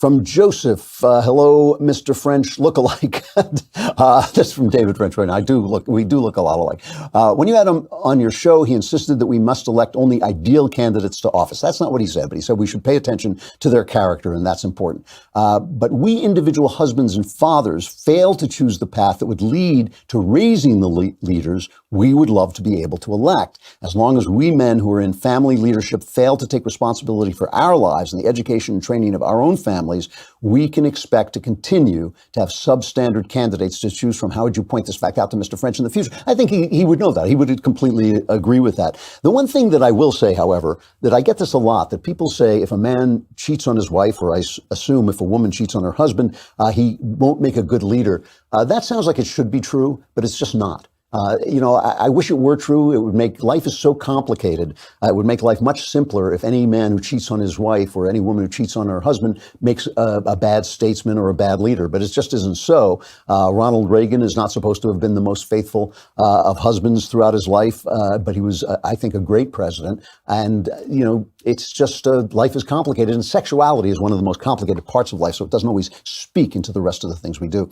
From Joseph, hello, Mr. French lookalike. That's from David French. Right now. We do look a lot alike. When you had him on your show, he insisted that we must elect only ideal candidates to office. That's not what he said, but he said we should pay attention to their character, and that's important. But we individual husbands and fathers fail to choose the path that would lead to raising the leaders we would love to be able to elect. As long as we men who are in family leadership fail to take responsibility for our lives and the education and training of our own families, we can expect to continue to have substandard candidates to choose from. How would you point this fact out to Mr. French in the future? I think he would know that. He would completely agree with that. The one thing that I will say, however, that I get this a lot, that people say if a man cheats on his wife, or I assume if a woman cheats on her husband, he won't make a good leader. That sounds like it should be true, but it's just not. I wish it were true. It would make life is so complicated. It would make life much simpler if any man who cheats on his wife or any woman who cheats on her husband makes a bad statesman or a bad leader. But it just isn't so. Ronald Reagan is not supposed to have been the most faithful of husbands throughout his life, but he was, I think, a great president. And, it's just life is complicated, and sexuality is one of the most complicated parts of life. So it doesn't always speak into the rest of the things we do.